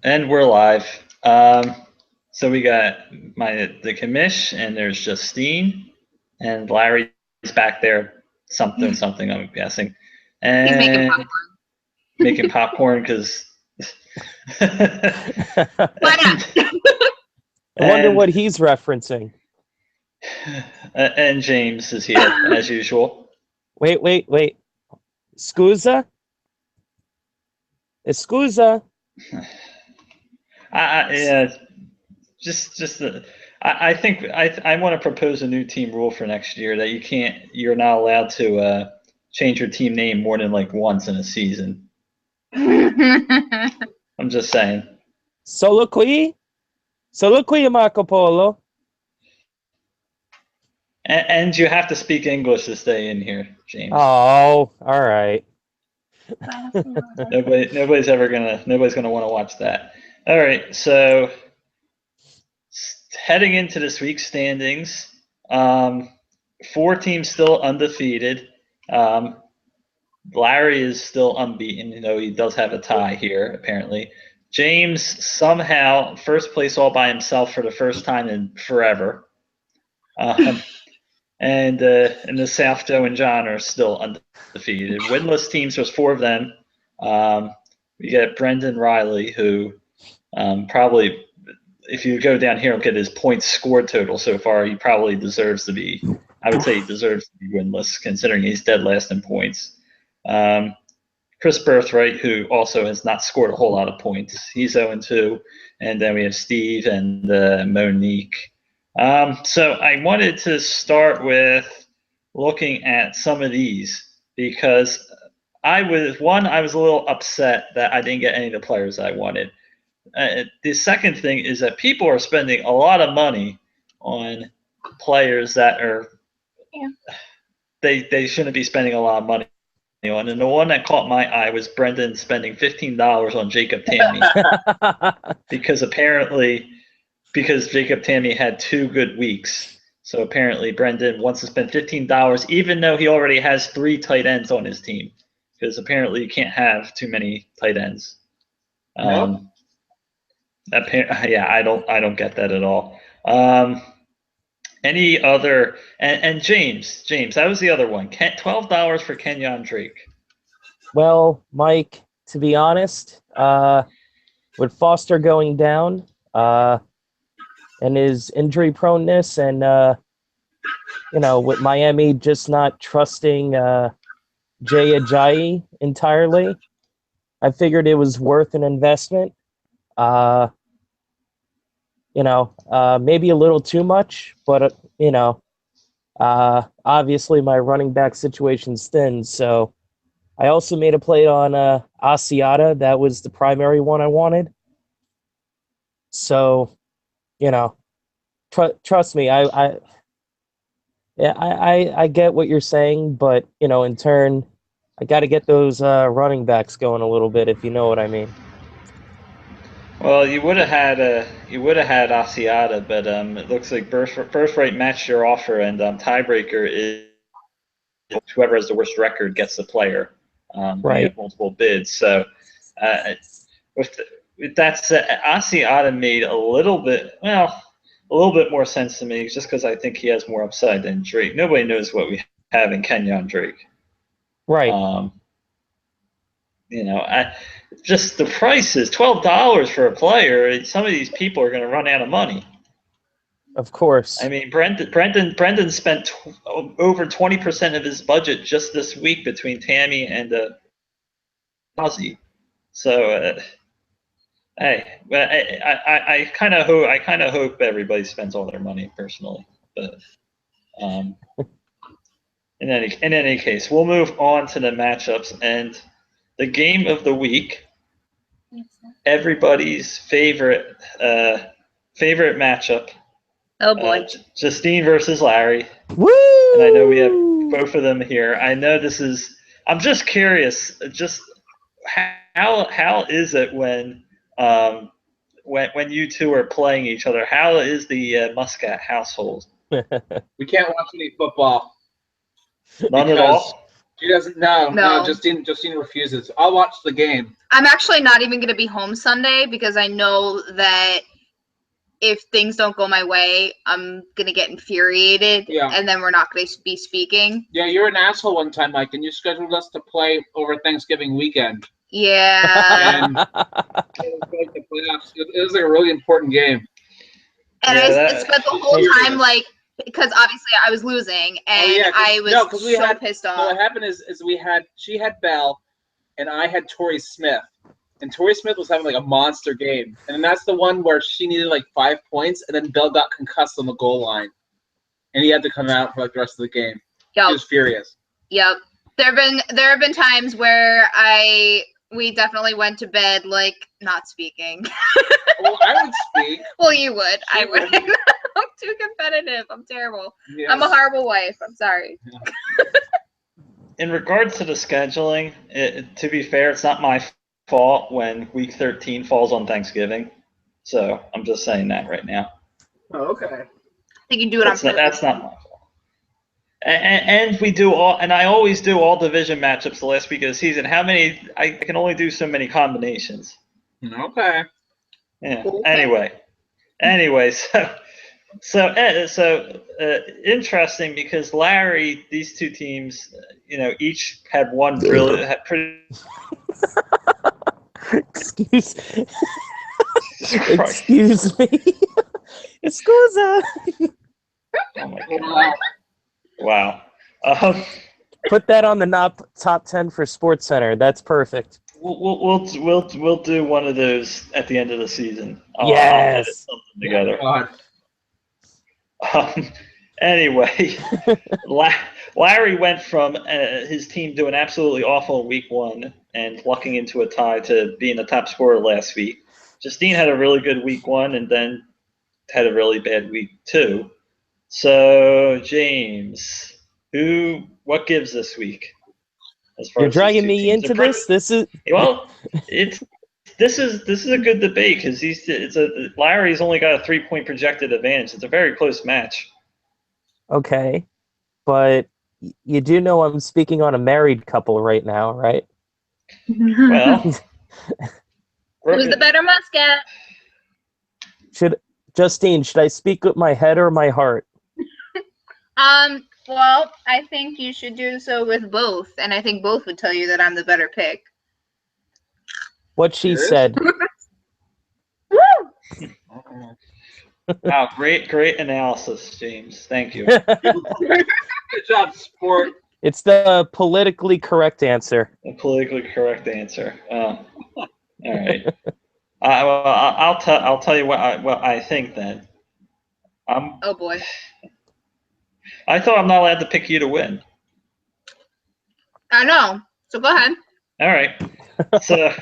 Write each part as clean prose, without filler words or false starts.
And we're live. So we got the commish, and there's Justine, and Larry's back there, something. I'm guessing, He's making and popcorn. making popcorn because. Why not? I wonder what he's referencing. And James is here as usual. Wait. Scusa? Scusa? Yeah, I think I want to propose a new team rule for next year that you're not allowed to change your team name more than like once in a season. I'm just saying. Solo qui, Marco Polo. And you have to speak English to stay in here, James. Oh, all right. Nobody's gonna want to watch that. All right, so heading into this week's standings, 4 teams still undefeated. Larry is still unbeaten, he does have a tie here, apparently. James somehow first place all by himself for the first time in forever. And in the South, Joe and John are still undefeated. Winless teams, there's 4 of them. We get Brendan Riley, who probably, if you go down here and look at his points scored total so far, he probably deserves to be, I would say he deserves to be winless, considering he's dead last in points. Chris Birthright, who also has not scored a whole lot of points. He's 0-2. And then we have Steve and Monique. So I wanted to start with looking at some of these because I was a little upset that I didn't get any of the players I wanted. The second thing is that people are spending a lot of money on players that are they shouldn't be spending a lot of money on. And the one that caught my eye was Brendan spending $15 on Jacob Tammy because Jacob Tammy had 2 good weeks. So apparently Brendan wants to spend $15 even though he already has 3 tight ends on his team, because apparently you can't have too many tight ends. Nope. Yeah, I don't get that at all. Any other and James, that was the other one. $12 for Kenyon Drake. Well, Mike, to be honest, with Foster going down, and his injury proneness, and with Miami just not trusting Jay Ajayi entirely, I figured it was worth an investment. Maybe a little too much, but obviously my running back situation's thin, so I also made a play on Asiata. That was the primary one I wanted. So, trust me, I get what you're saying, but in turn, I got to get those running backs going a little bit, if you know what I mean. Well, you would have had Asiata, but it looks like Birthright matched your offer, and tiebreaker is whoever has the worst record gets the player. Right. You have multiple bids, so with that said, Asiata made a little bit more sense to me, just because I think he has more upside than Drake. Nobody knows what we have in Kenyon Drake. Right. Just the price is $12 for a player. Some of these people are going to run out of money. Of course. I mean, Brendan spent over 20% of his budget just this week between Tammy and Ozzy. So, hey, I kind of hope everybody spends all their money personally. But in any case, we'll move on to the matchups and the game of the week. Everybody's favorite matchup. Oh boy. Justine versus Larry. Woo! And I know we have both of them here. I know this is. I'm just curious. Just how is it when you two are playing each other? How is the Muscat household? We can't watch any football. None at all. She doesn't. No. No. Justine refuses. I'll watch the game. I'm actually not even going to be home Sunday because I know that if things don't go my way, I'm going to get infuriated, Yeah. and then we're not going to be speaking. Yeah, you're an asshole one time, Mike, and you scheduled us to play over Thanksgiving weekend. Yeah. And it was like the playoffs. It was like a really important game. And Yeah, I spent the whole time, like, because obviously I was losing, and I was so pissed off. No, what happened is she had Bell, and I had Torrey Smith. And Torrey Smith was having like a monster game. And then that's the one where she needed like 5 points, and then Bell got concussed on the goal line. And he had to come out for like the rest of the game. Yep. He was furious. Yep. There have been times where we definitely went to bed like not speaking. Well, I would speak. Well, you would. She I wouldn't. wouldn't. I'm too competitive. I'm terrible. Yeah. I'm a horrible wife. I'm sorry. In regards to the scheduling, to be fair, it's not my fault when Week 13 falls on Thanksgiving. So I'm just saying that right now. Oh, okay. You can do it on purpose. That's not my fault. And we do all, and I always do all division matchups the last week of the season. How many? I can only do so many combinations. Okay. Yeah. Okay. Anyway, so interesting because Larry, these two teams, each had one really had pretty. Excuse Christ. Excuse me. Scusa. Oh my God. Wow. Put that on the top 10 for Sports Center. That's perfect. We'll do one of those at the end of the season. Yes. I'll edit something together. God. Anyway, Larry went from his team doing absolutely awful in week 1 and lucking into a tie to being the top scorer last week. Justine had a really good week 1 and then had a really bad week 2. So, James, what gives this week? As far You're as these dragging two me teams? into this? This is This is a good debate because Larry's only got a 3-point projected advantage. It's a very close match. okay, but you do know I'm speaking on a married couple right now, right? Well, Who's the better muscat? Justine, should I speak with my head or my heart? Well, I think you should do so with both, and I think both would tell you that I'm the better pick. What she Yes? said. Woo! Wow, great analysis, James. Thank you. Good job, sport. It's the politically correct answer. The politically correct answer. All right. I'll tell you what I think then. Oh boy. I thought I'm not allowed to pick you to win. I know. So go ahead. All right. So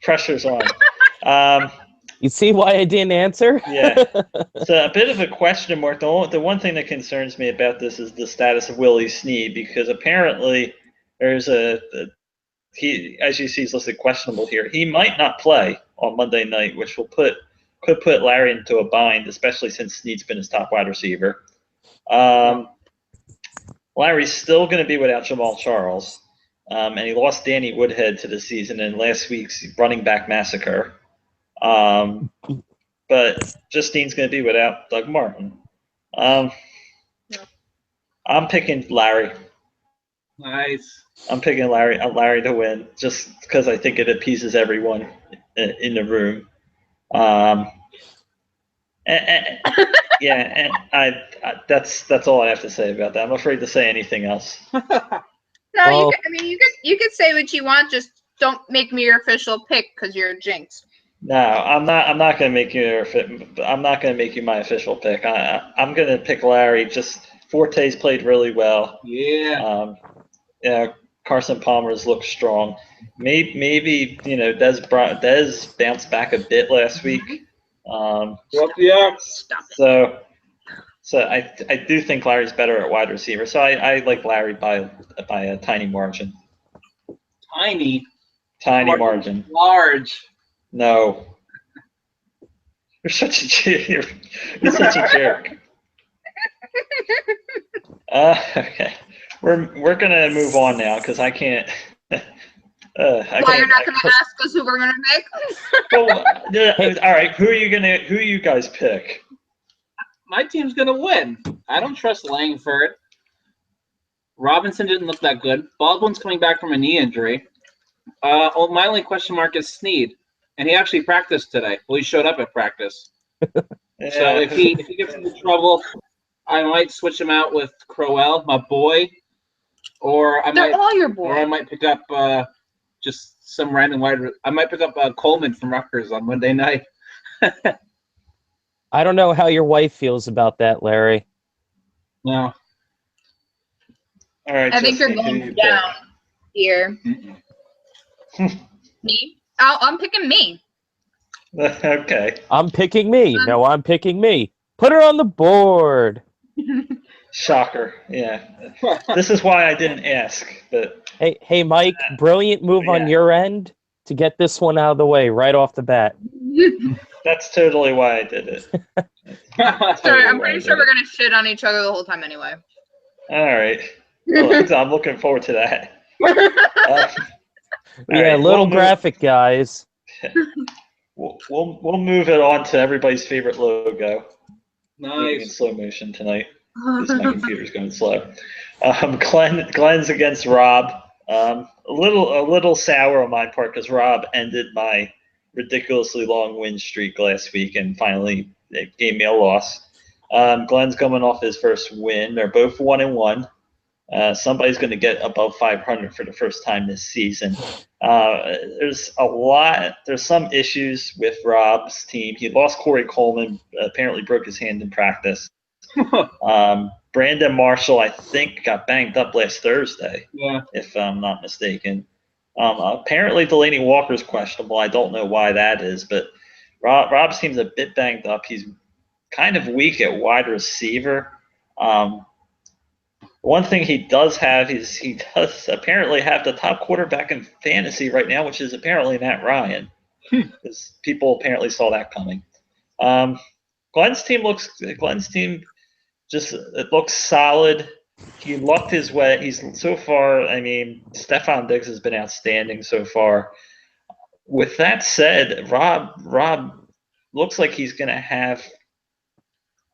pressure's on. You see why I didn't answer? Yeah. So a bit of a question mark. The one thing that concerns me about this is the status of Willie Snead because apparently there's he, as you see, is listed questionable here. He might not play on Monday night, which could put Larry into a bind, especially since Snead's been his top wide receiver. Larry's still going to be without Jamal Charles, and he lost Danny Woodhead to the season in last week's running back massacre. But Justine's going to be without Doug Martin. I'm picking Larry. Nice. I'm picking Larry to win just because I think it appeases everyone in the room. Yeah, and that's all I have to say about that. I'm afraid to say anything else. No, Well, you could say what you want. Just don't make me your official pick because you're a jinx. No, I'm not going to make you. I'm not going to make you my official pick. I'm going to pick Larry. Just Forte's played really well. Yeah. Carson Palmer's looked strong. Maybe Dez bounced back a bit last week. Yeah. Stop it. So I do think Larry's better at wide receiver. So I like Larry by a tiny margin. Tiny. Tiny margin. Large. No. You're such a jerk. You're such a jerk. Okay. We're gonna move on now because I can't. I Why you're can't. not going to ask us who we're going to pick? Well, Hey. all right. Who you guys pick? My team's gonna win. I don't trust Langford. Robinson didn't look that good. Baldwin's coming back from a knee injury. My only question mark is Snead, and he actually practiced today. Well, he showed up at practice. So if he gets into trouble, I might switch him out with Crowell, my boy, or I They're all your boys. might pick up just some random wide. I might pick up Coleman from Rutgers on Monday night. I don't know how your wife feels about that, Larry. No. All right. I think Jesse, you're who going you down here. Mm-mm. Me? I'm picking me. pick? Okay. I'm picking me. No, I'm picking me. Put her on the board. Shocker. Yeah. This is why I didn't ask, but Hey, Mike, brilliant move on Yeah. your end to get this one out of the way right off the bat. that's totally why I did it. Sorry, I'm pretty sure we're going to shit on each other the whole time anyway. All right. Well, I'm looking forward to that. All Yeah, right, little we'll move- graphic, guys. We'll move it on to everybody's favorite logo. Moving in Nice. slow motion tonight because my computer's going slow. Glenn's against Rob. A little sour on my part because Rob ended my ridiculously long win streak last week and finally it gave me a loss. Glenn's coming off his first win. They're both 1-1. Somebody's going to get above 500 for the first time this season. There's some issues with Rob's team. He lost Corey Coleman, apparently broke his hand in practice. Brandon Marshall, I think, got banged up last Thursday, if I'm not mistaken. Apparently Delaney Walker's questionable. I don't know why that is, but Rob's team's a bit banged up. He's kind of weak at wide receiver. One thing he does have is he does apparently have the top quarterback in fantasy right now, which is apparently Matt Ryan. Because people apparently saw that coming. Glenn's team just it looks solid. He lucked his way. He's so far. I mean, Stephon Diggs has been outstanding so far. With that said, Rob looks like he's going to have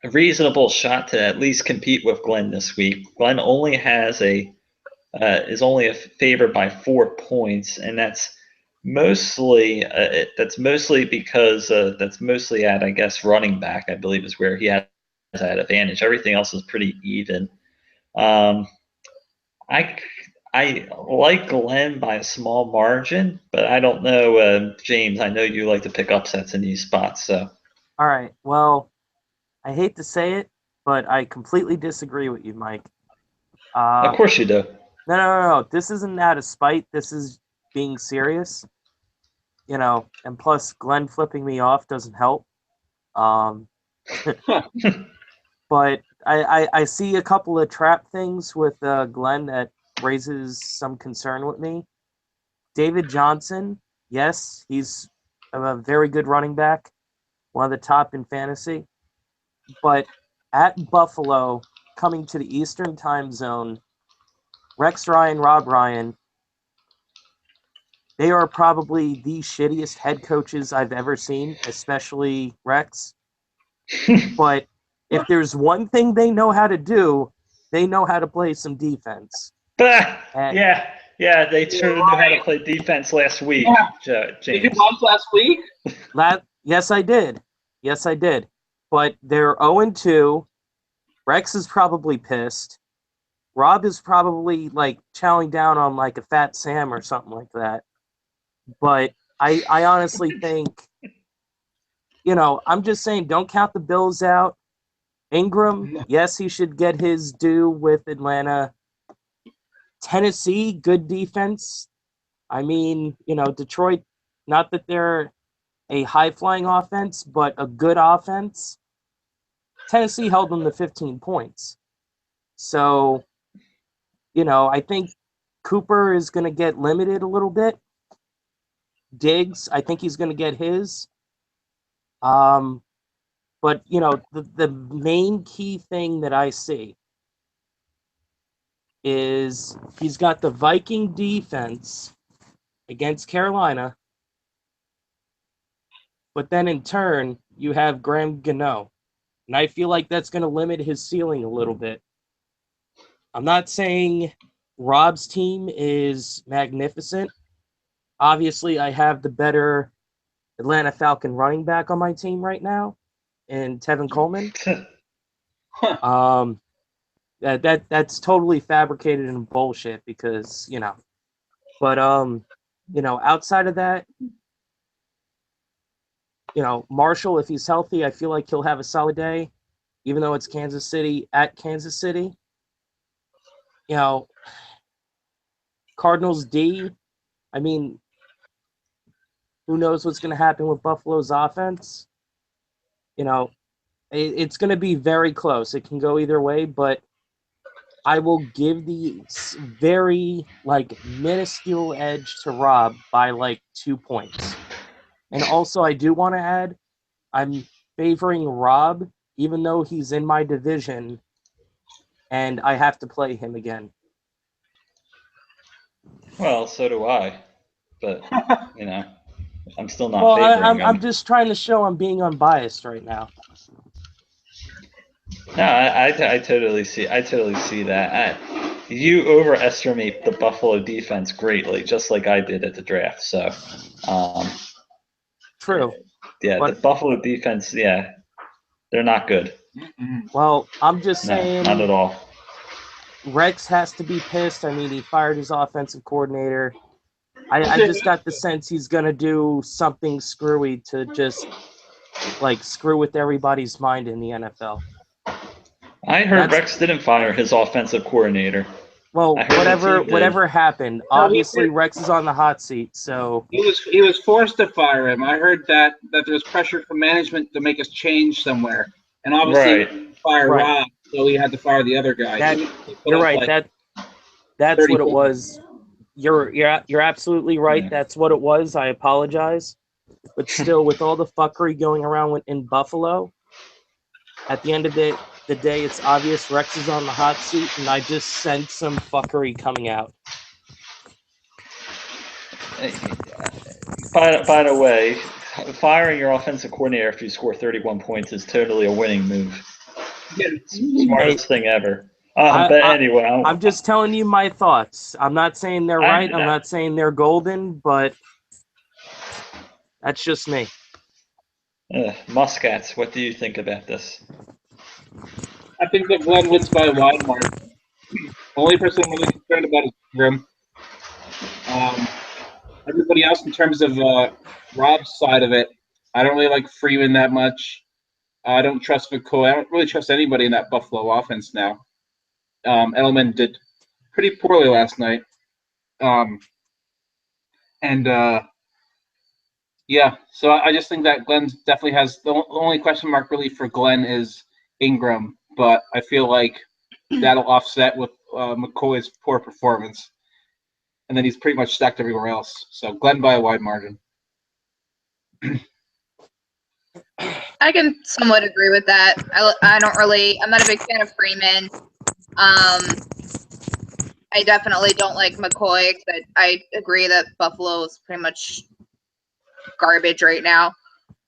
a reasonable shot to at least compete with Glenn this week. Glenn only has is only a favored by 4 points, and that's mostly because that's mostly at, I guess, running back. I believe is where he has that advantage. Everything else is pretty even. I like Glenn by a small margin, but I don't know, James. I know you like to pick upsets in these spots, so. All right. Well, I hate to say it, but I completely disagree with you, Mike. Of course you do. No. This isn't out of spite. This is being serious. And plus Glenn flipping me off doesn't help. But I see a couple of trap things with Glenn that raises some concern with me. David Johnson, yes, he's a very good running back, one of the top in fantasy. But at Buffalo, coming to the Eastern time zone, Rex Ryan, Rob Ryan, they are probably the shittiest head coaches I've ever seen, especially Rex. But if there's one thing they know how to do, they know how to play some defense. Yeah, they sure knew how to play defense last week, James. Did you watch last week? Yes, I did. But they're 0-2. Rex is probably pissed. Rob is probably like chowing down on like a Fat Sam or something like that. But I honestly think, I'm just saying, don't count the Bills out. Ingram, yes, he should get his due with Atlanta. Tennessee, good defense. I mean, Detroit, not that they're a high-flying offense, but a good offense. Tennessee held them to 15 points. So, I think Cooper is going to get limited a little bit. Diggs, I think he's going to get his. But, the main key thing that I see is he's got the Viking defense against Carolina, but then in turn, you have Graham Gano. And I feel like that's going to limit his ceiling a little bit. I'm not saying Rob's team is magnificent. Obviously, I have the better Atlanta Falcon running back on my team right now, and Tevin Coleman. That's totally fabricated and bullshit because, but outside of that, Marshall, if he's healthy, I feel like he'll have a solid day, even though it's Kansas City at Kansas City. Cardinals D, I mean, who knows what's going to happen with Buffalo's offense? It's going to be very close. It can go either way, but I will give the very minuscule edge to Rob by 2 points. And also, I do want to add, I'm favoring Rob, even though he's in my division, and I have to play him again. Well, so do I, but I'm still not favoring him. I'm just trying to show I'm being unbiased right now. No, I totally see. I totally see that. You overestimate the Buffalo defense greatly, just like I did at the draft. So, true. Yeah, but, the Buffalo defense. Yeah, they're not good. Well, I'm just saying. Not at all. Rex has to be pissed. I mean, he fired his offensive coordinator. I just got the sense he's gonna do something screwy to just screw with everybody's mind in the NFL. I heard Rex didn't fire his offensive coordinator. Well, whatever happened, obviously Rex is on the hot seat. So he was forced to fire him. I heard that there was pressure from management to make us change somewhere, and obviously fire Rob, so he had to fire the other guy. You're right. That's what it was. You're absolutely right. Yeah. That's what it was. I apologize, but still, with all the fuckery going around in Buffalo, at the end of the day, it's obvious Rex is on the hot seat, and I just sense some fuckery coming out. By the way, firing your offensive coordinator after you score 31 points is totally a winning move. Smartest thing ever. But anyway, I'm just telling you my thoughts. I'm not saying they're right. I'm not saying they're golden, but that's just me. Muscats, what do you think about this? I think that Glenn wins by a wide margin. Only person I'm really concerned about is Grim. Everybody else, in terms of Rob's side of it, I don't really like Freeman that much. I don't trust McCoy. I don't really trust anybody in that Buffalo offense now. Edelman did pretty poorly last night. Yeah, so I just think that Glenn definitely has the only question mark really for Glenn is Ingram, but I feel like that'll offset with McCoy's poor performance, and then he's pretty much stacked everywhere else. So Glenn by a wide margin. I can somewhat agree with that. I'm not a big fan of Freeman. I definitely don't like McCoy, but I agree that Buffalo is pretty much garbage right now.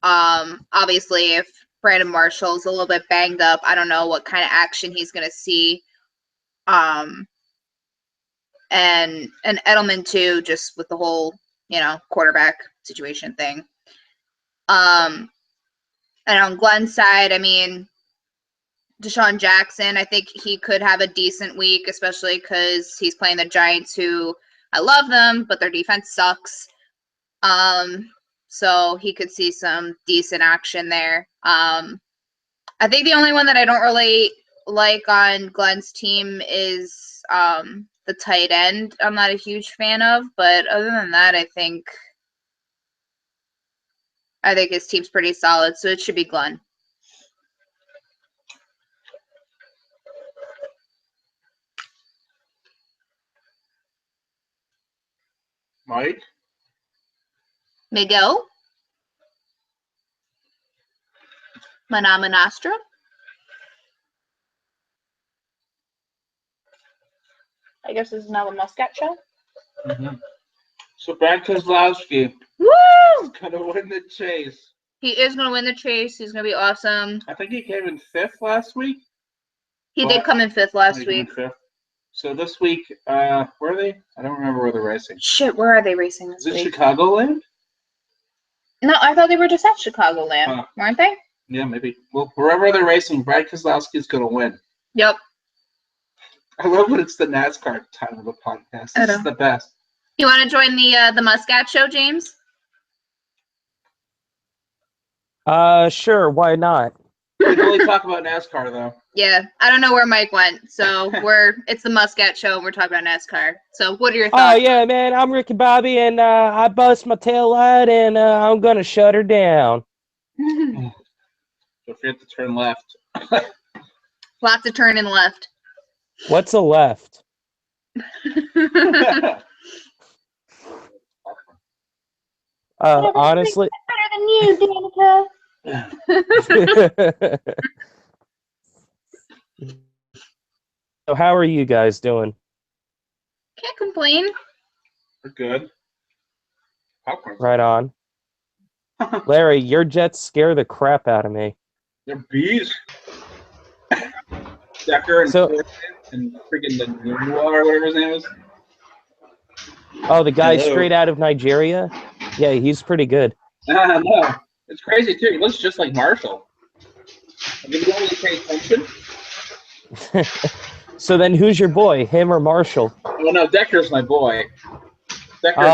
Obviously, if Brandon Marshall's a little bit banged up, I don't know what kind of action he's going to see. And Edelman too, just with the whole, quarterback situation thing. And on Glenn's side, I mean, Deshaun Jackson, I think he could have a decent week, especially because he's playing the Giants, who I love them, but their defense sucks. So he could see some decent action there. I think the only one that I don't really like on Glenn's team is the tight end. I'm not a huge fan of, but other than that, I think his team's pretty solid, so it should be Glenn. Mike? Miguel? Manama Nostra? I guess this is now the Muscat show. Mm-hmm. So Brad Keselowski Woo! is gonna win the chase. He is going to win the chase. He's going to be awesome. I think he came in 5th last week. He Well, did come in 5th last He came in week. 5th. So this week, where are they? I don't remember where they're racing. Shit, where are they racing this Is it week? Chicagoland? No, I thought they were just at Chicagoland, weren't they? Yeah, maybe. Well, wherever they're racing, Brad Keselowski is going to win. Yep. I love when it's the NASCAR time of the podcast. This is the best. You want to join the Muscat show, James? Sure, why not? We can only talk about NASCAR, though. Yeah, I don't know where Mike went, so it's the Muscat show and we're talking about NASCAR. So what are your Oh thoughts? yeah, man, I'm Ricky Bobby, and I bust my tail light, and I'm gonna shut her down. Don't forget to turn left. Lots of turning left. What's a left? Honestly. Better than you, Danica. So how are you guys doing? Can't complain. We're good. Popcorn. Right on. Larry, your Jets scare the crap out of me. They're bees. Decker and So- and freaking the Noir, whatever his name is. Oh, the guy Hello. straight out of Nigeria? Yeah, he's pretty good. No. It's crazy, too. He looks just like Marshall. Like, if you don't really pay attention. So then who's your boy, him or Marshall? Oh, no, Decker's my boy. Decker's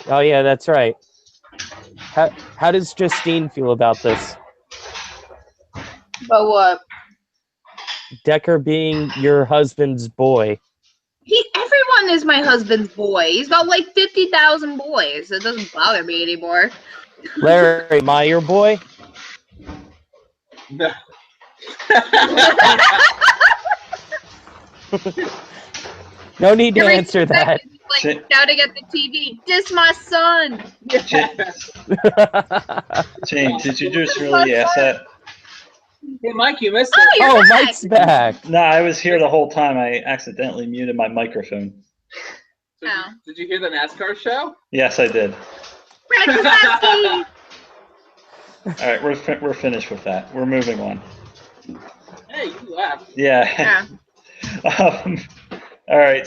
Oh yeah, that's right. How does Justine feel about this? But what? Decker being your husband's boy. Everyone is my husband's boy. He's got like 50,000 boys. It doesn't bother me anymore. Larry, am I your boy? No. No need to Every answer that. Like shouting at the TV, "Diss my son!" James, did you just really ask that? Hey, Mike, you missed Oh, it. you're Oh, back. Mike's back. No, I was here the whole time. I accidentally muted my microphone. So did you hear the NASCAR show? Yes, I did. Brad Keselowski. All right, we're finished with that. We're moving on. Hey, you laughed. Yeah. All right,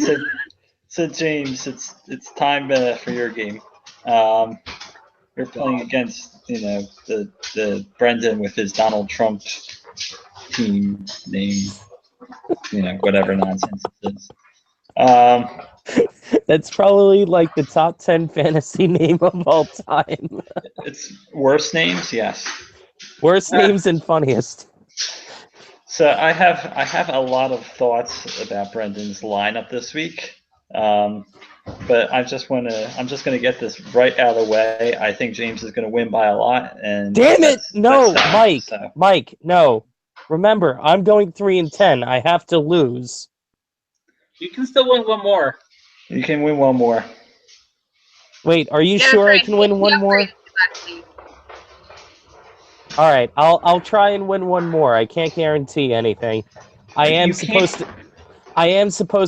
so James, it's time for your game. You're playing against the Brendan with his Donald Trump team name, whatever nonsense it is. That's probably like the top 10 fantasy name of all time. It's worst names, yes. Worst names and funniest. So I have a lot of thoughts about Brendan's lineup this week, but I'm just gonna get this right out of the way. I think James is gonna win by a lot, and Damn it! No, that's Mike. so. Mike, no. Remember, I'm going 3-10. I have to lose. You can still win one more. You can win one more. Wait, are you Yeah, sure that's I can right. win one Yeah, more? right. Exactly. All right, I'll try and win one more. I can't guarantee anything. I am supposed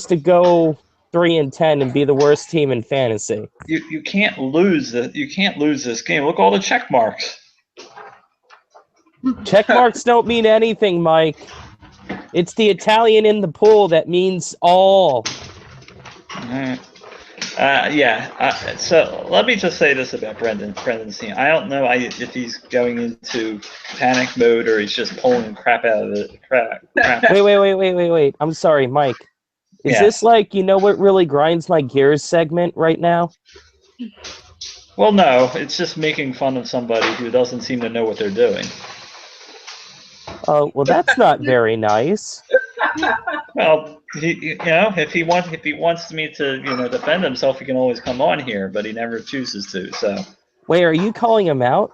to go 3-10 and be the worst team in fantasy. You can't lose this game. Look at all the check marks. Check marks don't mean anything, Mike. It's the Italian in the pool that means all. So let me just say this about Brendan's team. I don't know if he's going into panic mode or he's just pulling crap out of the crap. Wait. I'm sorry, Mike. Is this like, what really grinds my gears segment right now? Well, no, it's just making fun of somebody who doesn't seem to know what they're doing. Oh, well, that's not very nice. Well, if he wants me to, defend himself, he can always come on here, but he never chooses to. So. Wait, are you calling him out?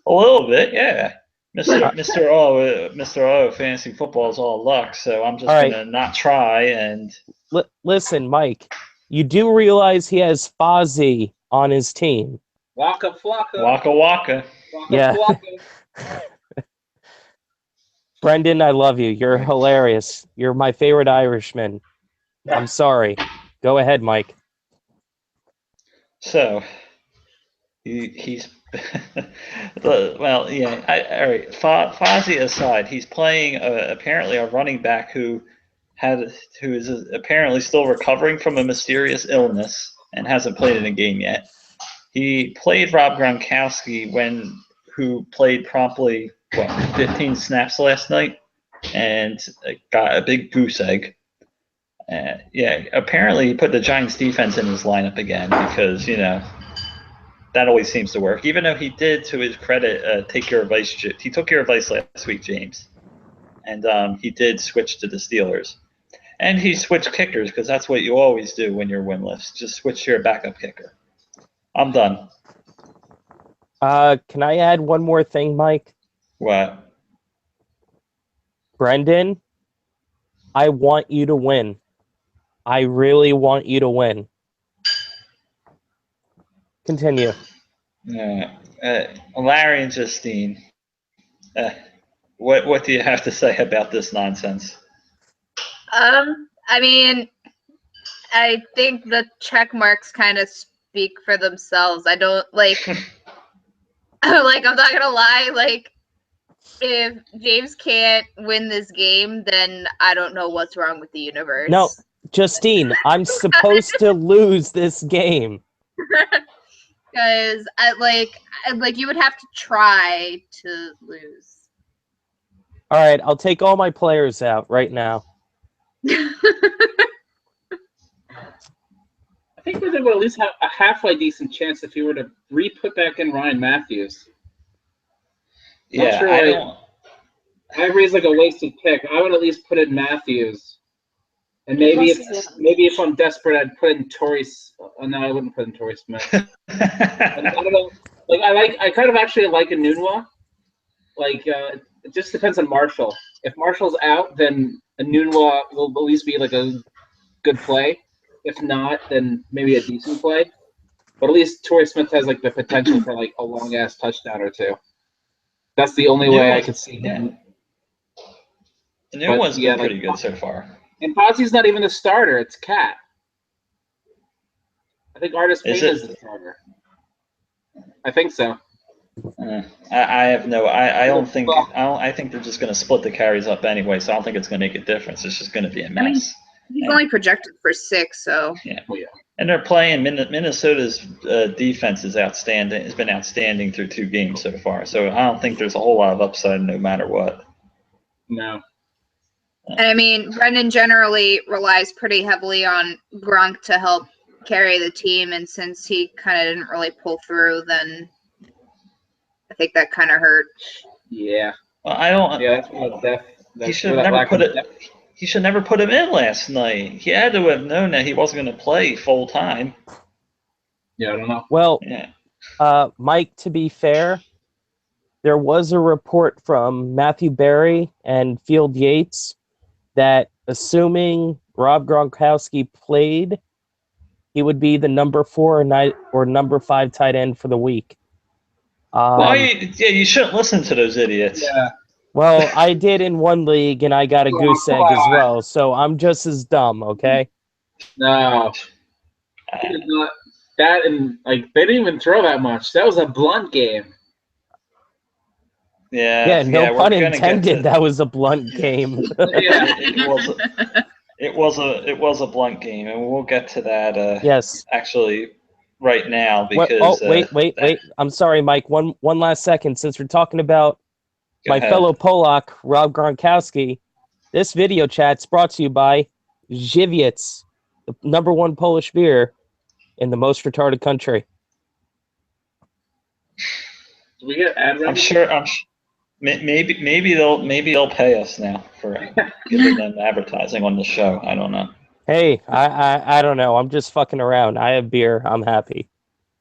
A little bit, yeah. Mr. O, fantasy football is all luck, so I'm just gonna not try and. Listen, Mike, you do realize he has Fozzie on his team. Waka flocka. Waka waka. Yeah. Flocka. Brendan, I love you. You're hilarious. You're my favorite Irishman. I'm sorry. Go ahead, Mike. So he's well, yeah. All right. Fozzie aside, he's playing apparently a running back who is apparently still recovering from a mysterious illness and hasn't played in a game yet. He played Rob Gronkowski who played promptly 15 snaps last night and got a big goose egg. Yeah, apparently he put the Giants defense in his lineup again because that always seems to work. Even though he did, to his credit, take your advice. He took your advice last week, James, and he did switch to the Steelers. And he switched kickers because that's what you always do when you're winless. Just switch to your backup kicker. I'm done. Can I add one more thing, Mike? What? Brendan, I want you to win. I really want you to win. Continue. Larry and Justine, what do you have to say about this nonsense? I mean, I think the check marks kind of speak for themselves. I don't like like I'm not gonna lie, like if James can't win this game, then I don't know what's wrong with the universe. No, Justine, I'm supposed to lose this game. Because I like you would have to try to lose. All right, I'll take all my players out right now. I think we're going to at least have a halfway decent chance if you were to re-put back in Ryan Matthews. Yeah, sure, I don't. I agree it's like a wasted pick. I would at least put in Matthews. And maybe if I'm desperate, I'd put in Torrey. No, I wouldn't put in Torrey Smith. I don't know. I kind of actually like Enunwa. It just depends on Marshall. If Marshall's out, then Enunwa will at least be like a good play. If not, then maybe a decent play. But at least Torrey Smith has like the potential for like a long ass touchdown or two. That's the only way I could see him. The new one's been pretty good so far. And Fozzie's not even the starter; it's Cat. I think Artis Payne is the starter. I think so. I have no. I don't think. I think they're just going to split the carries up anyway. So I don't think it's going to make a difference. It's just going to be a mess. I mean, he's only projected for 6, so. Yeah. And they're playing Minnesota's defense is outstanding. Has been outstanding through 2 games so far. So I don't think there's a whole lot of upside no matter what. No. And I mean, Brendan generally relies pretty heavily on Gronk to help carry the team, and since he kind of didn't really pull through, then I think that kind of hurt. Yeah. Well, I don't. Yeah, that's what def. He should never put it. He should never put him in last night. He had to have known that he wasn't going to play full time. Yeah, I don't know. Well, yeah. Mike, to be fair, there was a report from Matthew Berry and Field Yates that assuming Rob Gronkowski played, he would be the number 4 or number 5 tight end for the week. You shouldn't listen to those idiots. Yeah. Well, I did in one league, and I got a goose egg as well, so I'm just as dumb, okay? No. That and they didn't even throw that much. That was a blunt game. Yeah, no pun intended. That was a blunt game. It was a blunt game, and we'll get to that. Yes. Actually, right now because. Wait! I'm sorry, Mike. One last second. Since we're talking about my fellow Polak, Rob Gronkowski, this video chat's brought to you by Żywiec, the number 1 Polish beer in the most retarded country. Do we get ad revenue? I'm sure. Maybe they'll pay us now for giving them advertising on the show. I don't know. Hey, I don't know. I'm just fucking around. I have beer. I'm happy.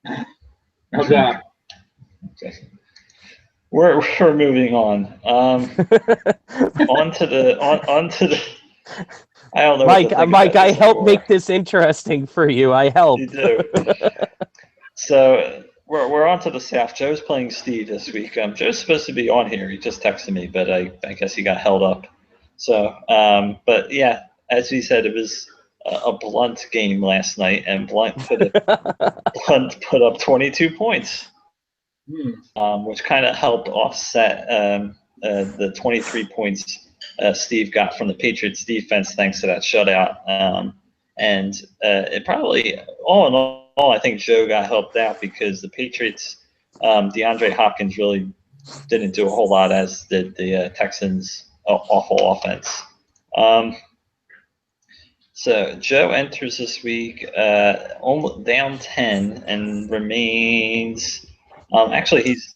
Oh God. Okay. We're moving on. On to the. I don't know. Mike, I helped make this interesting for you. I helped. You do. So we're on to the South. Joe's playing Steve this week. Joe's supposed to be on here. He just texted me, but I guess he got held up. So, but yeah, as he said, it was a Blunt game last night, and Blunt put up 22 points, which kind of helped offset the 23 points Steve got from the Patriots defense thanks to that shutout. And it probably, all in all, I think Joe got helped out because the Patriots, DeAndre Hopkins really didn't do a whole lot, as did the Texans' awful offense. So Joe enters this week almost down 10 and remains. Actually, he's.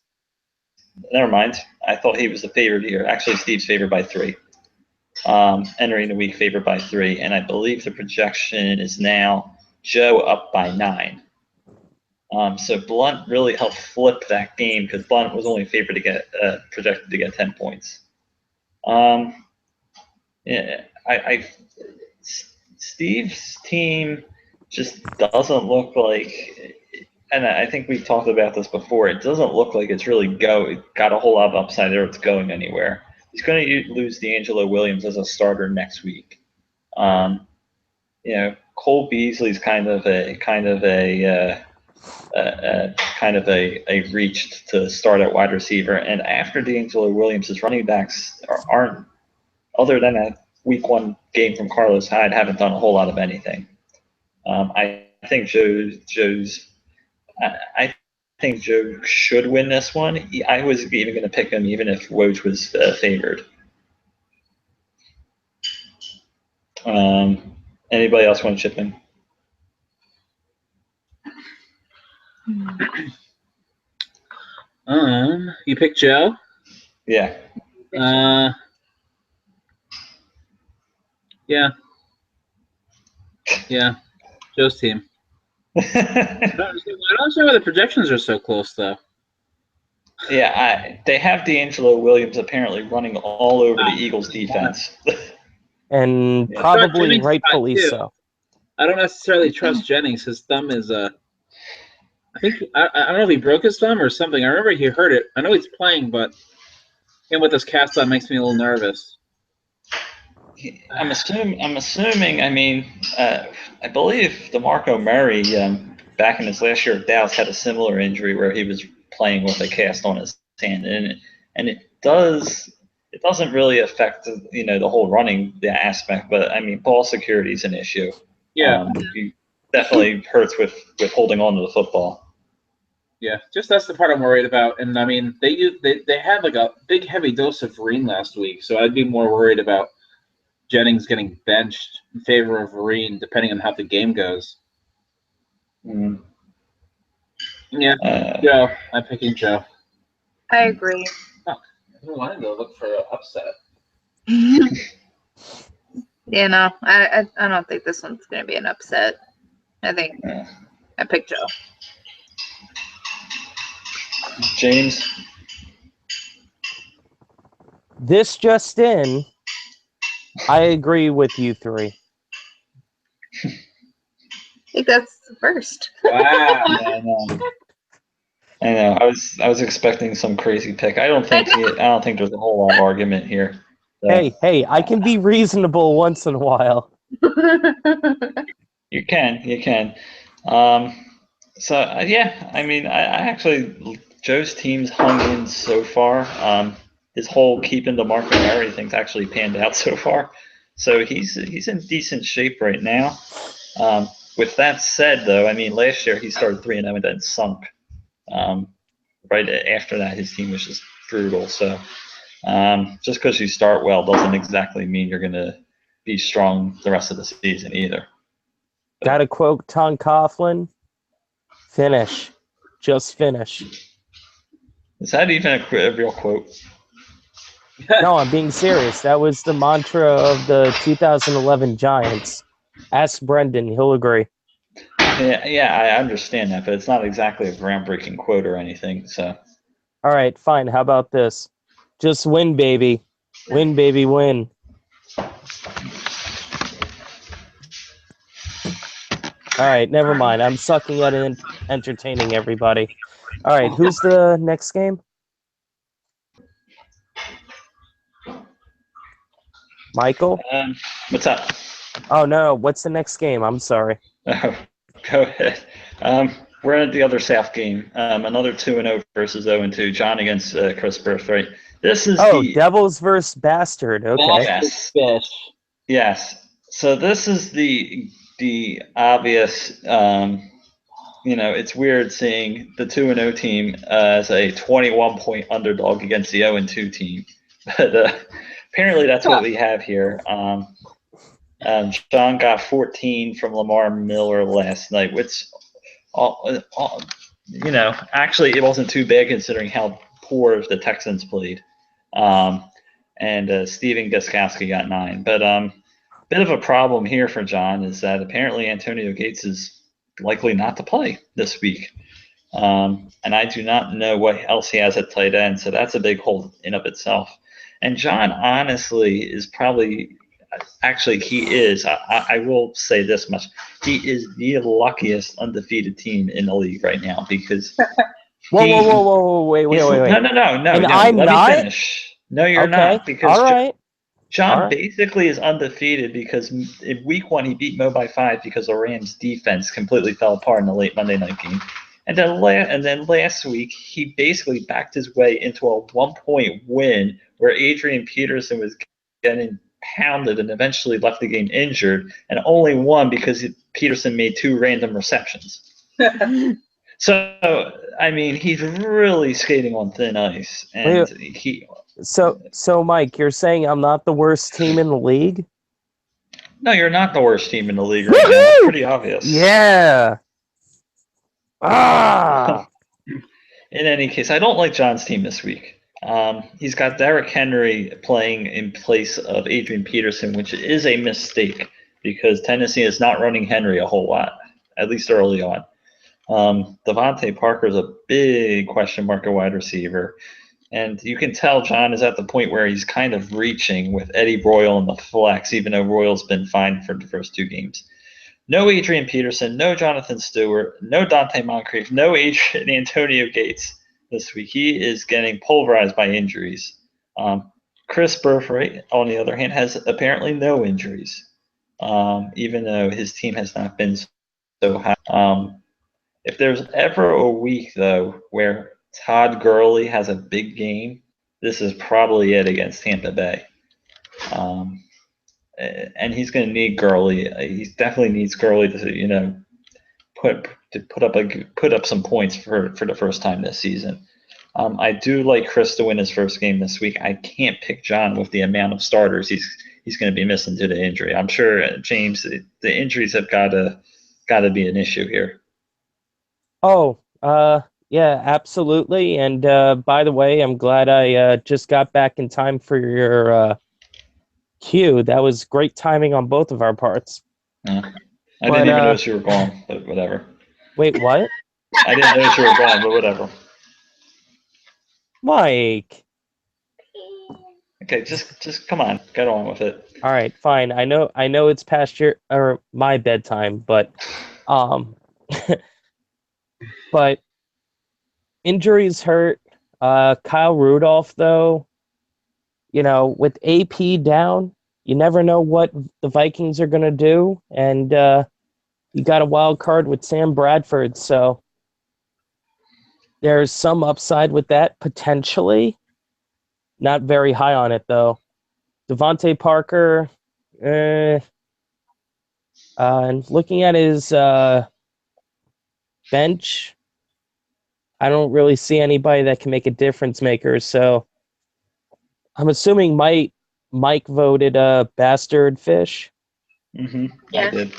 Never mind. I thought he was the favorite here. Actually, Steve's favored by 3. Entering the week favored by 3, and I believe the projection is now Joe up by 9. So Blunt really helped flip that game because Blunt was only favored to get projected to get 10 points. Yeah, Steve's team just doesn't look like, and I think we've talked about this before. It doesn't look like it's really got a whole lot of upside there. It's going anywhere. He's going to lose D'Angelo Williams as a starter next week. Cole Beasley's kind of a reach to start at wide receiver. And after D'Angelo Williams, his running backs aren't, other than a week 1 game from Carlos Hyde, haven't done a whole lot of anything. I think I think Joe should win this one. I was even going to pick him even if Woj was favored. Anybody else want to chip in? You picked Joe? Yeah. Yeah. Joe's team. I don't understand why the projections are so close, though. Yeah, they have D'Angelo Williams apparently running all over the Eagles' defense. And probably rightfully so. I don't necessarily trust Jennings. His thumb is I don't know if he broke his thumb or something. I remember he hurt it. I know he's playing, but him with this cast on makes me a little nervous. I'm assuming. I mean, I believe DeMarco Murray back in his last year at Dallas had a similar injury where he was playing with a cast on his hand, and it doesn't really affect the whole running aspect, but I mean ball security is an issue. Yeah, it definitely hurts with holding on to the football. Yeah, just that's the part I'm worried about. And I mean, they had like a big heavy dose of Vereen last week, so I'd be more worried about Jennings getting benched in favor of Vereen, depending on how the game goes. Yeah, Joe. I'm picking Joe. I agree. Oh, I wanted to look for an upset. Yeah, no, I don't think this one's going to be an upset. I think I picked Joe. James? This just in, I agree with you 3. I think that's the first. Wow. I know. I was expecting some crazy pick. I don't think there's a whole lot of argument here. So, Hey, I can be reasonable once in a while. You can. So yeah, I mean, I actually Joe's team's hung in so far. His whole keeping DeMarco Murray thing's actually panned out so far. So he's in decent shape right now. With that said, though, I mean, last year he started 3-0 and then sunk. Right after that, his team was just brutal. So just because you start well doesn't exactly mean you're going to be strong the rest of the season either. Got to quote Tom Coughlin, finish. Just finish. Is that even a real quote? No, I'm being serious. That was the mantra of the 2011 Giants. Ask Brendan, he'll agree. Yeah, I understand that, but it's not exactly a groundbreaking quote or anything. So, all right, fine. How about this? Just win, baby. Win, baby, win. All right, never mind. I'm sucking at entertaining everybody. All right, who's the next game? Michael? What's up? Oh no, what's the next game? I'm sorry. Oh, go ahead. We're at the other South game. Another 2-0 versus 0-2. John against Chris Birthright. This is Oh, Devils versus Bastard. Okay. Yes. Fish. Yes. So this is the obvious. It's weird seeing the 2-0 team as a 21-point underdog against the 0-2 team, but apparently that's what we have here. John got 14 from Lamar Miller last night, which, actually it wasn't too bad considering how poor the Texans played. And Steven Gostkowski got 9. But bit of a problem here for John is that apparently Antonio Gates is likely not to play this week. And I do not know what else he has at tight end, so that's a big hole in of itself. And John, honestly, is probably actually he is. I will say this much: he is the luckiest undefeated team in the league right now because. Whoa! Wait! No. And I'm Let not? me finish. No, you're Okay. not because All right. John All right. basically is undefeated because in week 1 he beat Mo by 5 because the Rams defense completely fell apart in the late Monday night game. And then last week he basically backed his way into a 1-point win where Adrian Peterson was getting pounded and eventually left the game injured and only won because Peterson made 2 random receptions. So, I mean, he's really skating on thin ice, and So, Mike, you're saying I'm not the worst team in the league? No, you're not the worst team in the league right now. That's pretty obvious. Yeah. Ah. In any case, I don't like John's team this week. He's got Derrick Henry playing in place of Adrian Peterson, which is a mistake because Tennessee is not running Henry a whole lot, at least early on. Devontae Parker is a big question mark at wide receiver. And you can tell John is at the point where he's kind of reaching with Eddie Royal in the flex, even though Royal's been fine for the first 2 games. No Adrian Peterson, no Jonathan Stewart, no Dante Moncrief, no Antonio Gates this week. He is getting pulverized by injuries. Chris Birthright, on the other hand, has apparently no injuries, even though his team has not been so high. If there's ever a week, though, where Todd Gurley has a big game, this is probably it against Tampa Bay. And he's going to need Gurley. He definitely needs Gurley to, put up some points for the first time this season. I do like Chris to win his first game this week. I can't pick John with the amount of starters he's going to be missing due to injury. I'm sure James, the injuries have got to be an issue here. Oh, yeah, absolutely. And by the way, I'm glad I just got back in time for your cue. That was great timing on both of our parts. I didn't even notice you were gone, but whatever. Wait, what? I didn't notice you were gone, but whatever. Mike. Okay, just come on, get on with it. All right, fine. I know it's past my bedtime, but but injuries hurt. Kyle Rudolph, though, with AP down, you never know what the Vikings are going to do. And you got a wild card with Sam Bradford. So there's some upside with that, potentially. Not very high on it, though. Devontae Parker, and looking at his bench, I don't really see anybody that can make a difference maker. So I'm assuming Mike voted Bastard Fish. Mm-hmm. Yeah. I did.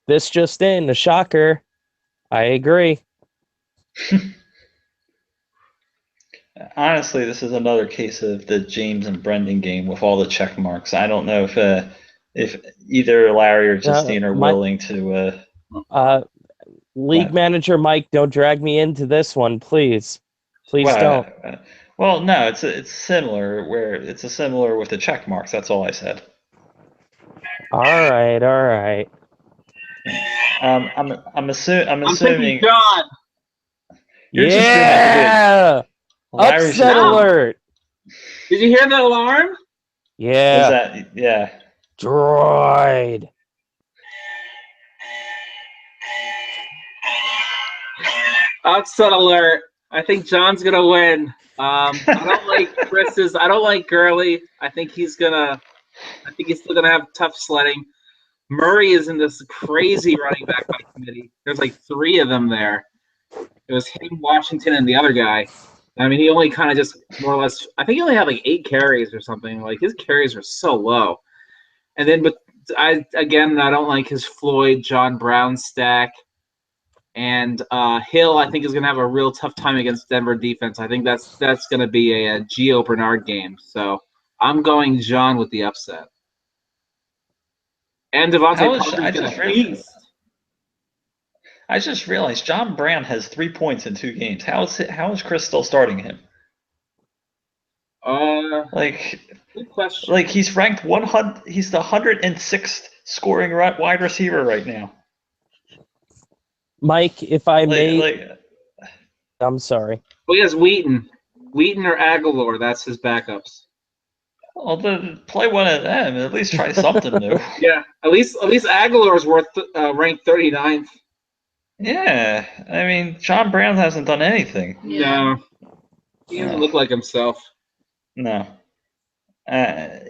This just in, a shocker. I agree. Honestly, this is another case of the James and Brendan game with all the check marks. I don't know if either Larry or Justine are willing to. League manager Mike, don't drag me into this one, please. Please don't. Well, no, it's similar. Where it's a similar with the check marks. That's all I said. All right. I'm assuming. John. Yeah. Upset alert. Did you hear that alarm? Yeah. Yeah. Destroyed. Upset alert. I think John's gonna win. I don't like Chris's. I don't like Gurley. I think he's still gonna have tough sledding. Murray is in this crazy running back by committee. There's like 3 of them there. It was him, Washington, and the other guy. I mean, he only kind of just more or less. I think he only had like 8 carries or something. Like his carries were so low. And then, but I don't like his Floyd John Brown stack. And Hill, I think, is going to have a real tough time against Denver defense. I think that's going to be a Gio Bernard game. So I'm going John with the upset. And Devontae Parker's going to feast. I just realized John Brown has 3 points in 2 games. How is Chris still starting him? Good question. Like he's ranked 100. He's the 106th scoring wide receiver right now. Mike, if I may, I'm sorry. Well, he has Wheaton or Aguilar. That's his backups. Well, then play one of them. At least try something new. Yeah, at least Aguilar is ranked 39th. Yeah, I mean John Brown hasn't done anything. No, he doesn't look like himself. No. And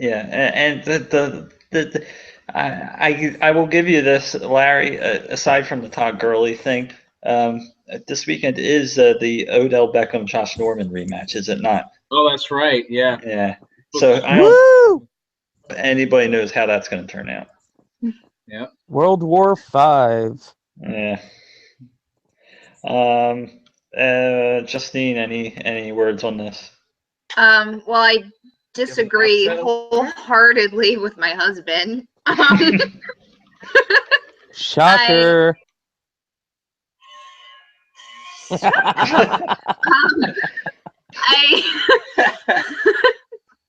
I will give you this, Larry. Aside from the Todd Gurley thing, this weekend is the Odell Beckham Josh Norman rematch, is it not? Oh, that's right. Yeah. Yeah. So I don't know if anybody knows how that's going to turn out. Yeah. World War V. Yeah. Justine, any words on this? Well, I disagree wholeheartedly with my husband. Shocker.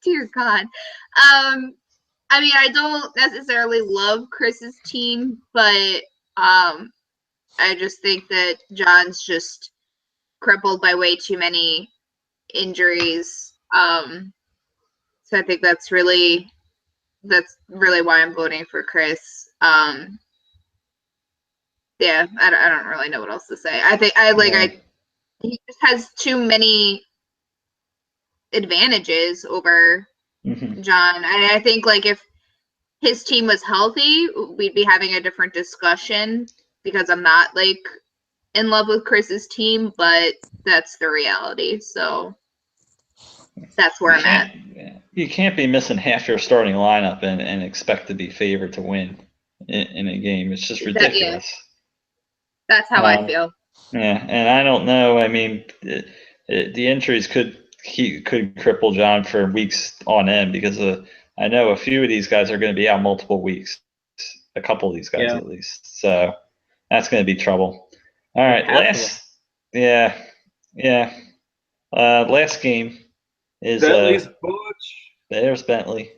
Dear God. I mean, I don't necessarily love Chris's team, but I just think that John's just crippled by way too many injuries. So I think that's really why I'm voting for Chris. Yeah, I don't really know what else to say. I think he just has too many advantages over John. I think like if his team was healthy, we'd be having a different discussion because I'm not like in love with Chris's team, but that's the reality. So that's where I'm at. You can't be missing half your starting lineup and expect to be favored to win in a game. It's just ridiculous. That's how I feel. Yeah, and I don't know. I mean, the injuries could cripple John for weeks on end because I know a few of these guys are going to be out multiple weeks. A couple of these guys at least. So that's going to be trouble. All right, last game is Bentley's Butch. There's Bentley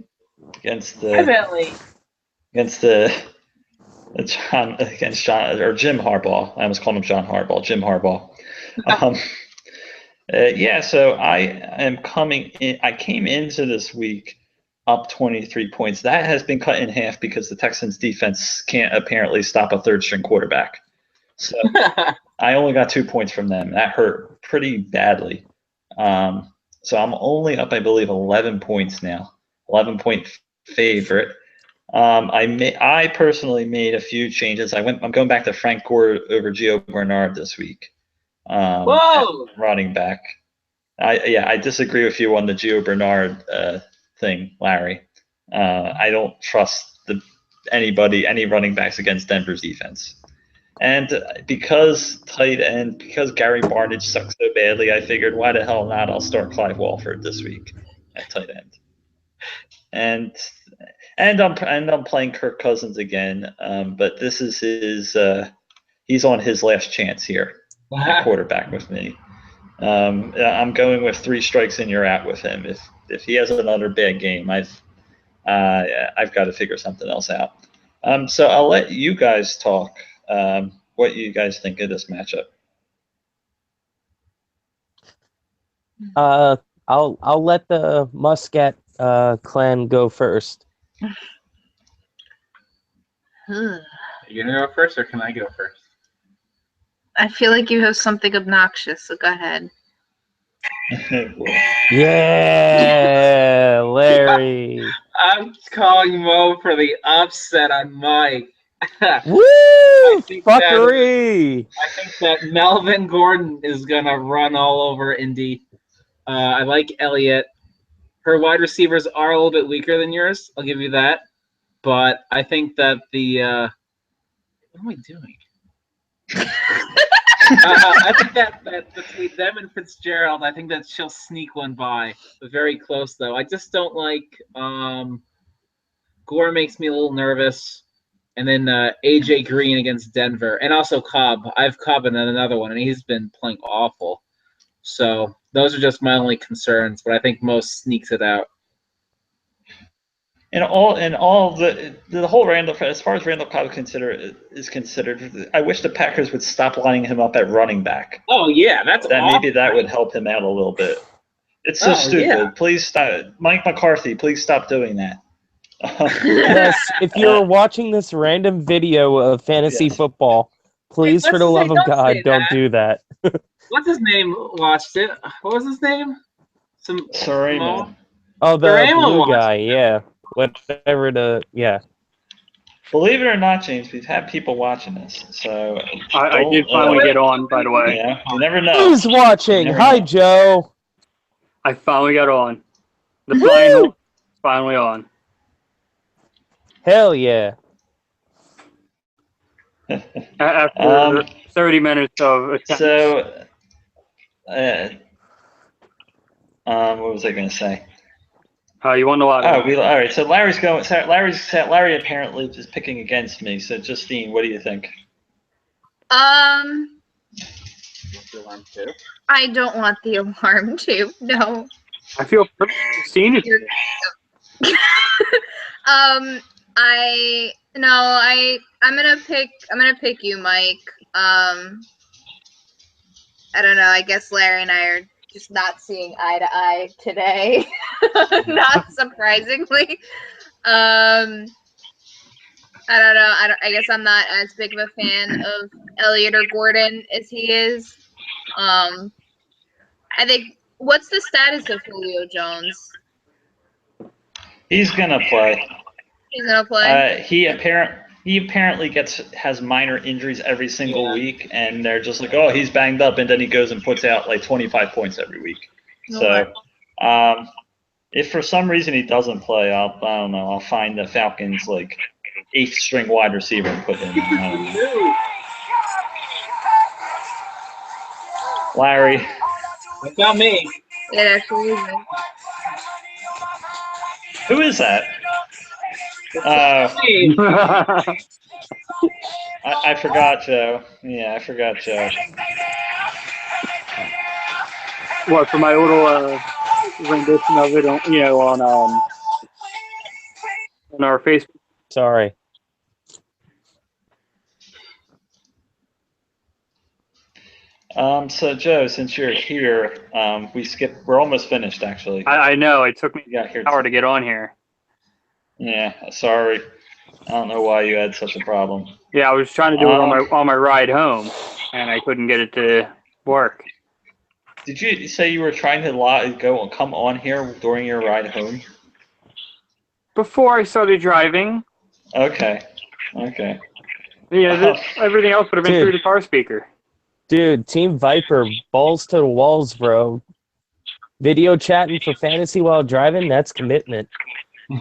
against Hi, Bentley. against Jim Harbaugh. I almost called him John Harbaugh. Jim Harbaugh. So I am coming in. I came into this week up 23 points. That has been cut in half because the Texans defense can't apparently stop a third string quarterback. So I only got 2 points from them. That hurt pretty badly. So I'm only up, I believe, 11 points now. 11-point favorite. I personally made a few changes. I'm going back to Frank Gore over Gio Bernard this week. Whoa! Running back. I disagree with you on the Gio Bernard thing, Larry. I don't trust any running backs against Denver's defense. And because Gary Barnidge sucks so badly, I figured, why the hell not? I'll start Clive Walford this week at tight end. And I'm playing Kirk Cousins again, but this is he's on his last chance here at quarterback with me. I'm going with 3 strikes and you're out with him. If he has another bad game, I've got to figure something else out. So I'll let you guys talk. What you guys think of this matchup? I'll let the Muscat clan go first. Are you gonna go first, or can I go first? I feel like you have something obnoxious, so go ahead. Yeah, Larry. I'm calling Mo for the upset on Mike. Woo! think Fuckery! I think that Melvin Gordon is gonna run all over Indy. I like Elliott. Her wide receivers are a little bit weaker than yours. I'll give you that. But I think that what am I doing? I think that between them and Fitzgerald, I think that she'll sneak one by. Very close though. I just don't like Gore makes me a little nervous. And then AJ Green against Denver. And also Cobb. I have Cobb in another one, and he's been playing awful. So those are just my only concerns, but I think most sneaks it out. And all the whole Randall, as far as Randall Cobb is considered, I wish the Packers would stop lining him up at running back. Oh yeah, that's that awful. maybe that would help him out a little bit. It's so stupid. Yeah. Please stop, Mike McCarthy. Please stop doing that. Yes, if you're watching this random video of fantasy Yes. football, please, for the love of don't God, say don't that. do that. What's his name? Watched it. What was his name? Sarema. Oh, the Sarema blue watched guy, yeah. Whatever yeah. Believe it or not, James, we've had people watching this, so I did finally get on, by the way. Yeah, you never know. Who's watching? never Hi, know. Joe. I finally got on. The final finally on. Hell yeah. After 30 minutes of attempts. So, what was I going to say? You won the lottery. All right. So Larry's going. Larry apparently is picking against me. So Justine, what do you think? I don't want the alarm too. No. I feel Christine is I'm gonna pick you, Mike. I don't know. I guess Larry and I are just not seeing eye to eye today. Not surprisingly. I don't know. I guess I'm not as big of a fan of Elliott or Gordon as he is. I think. What's the status of Julio Jones? He's gonna play. He's gonna play. He apparently has minor injuries every single week, and they're just like, oh, he's banged up, and then he goes and puts out like 25 points every week. So, if for some reason he doesn't play, I don't know. I'll find the Falcons like 8th string wide receiver and put him in. I don't know. Larry. It's not me. It actually isn't. Who is that? I forgot, Joe. Yeah, I forgot, Joe. What, for my little rendition of it on our Facebook. Sorry. So Joe, since you're here, we're almost finished actually. I know, it took me You got here an hour to get on here. Yeah, sorry. I don't know why you had such a problem. Yeah, I was trying to do it on my ride home, and I couldn't get it to work. Did you say you were trying to come on here during your ride home? Before I started driving. Okay. Yeah, everything else would have been through the car speaker. Dude, Team Viper, balls to the walls, bro. Video chatting for fantasy while driving, that's commitment.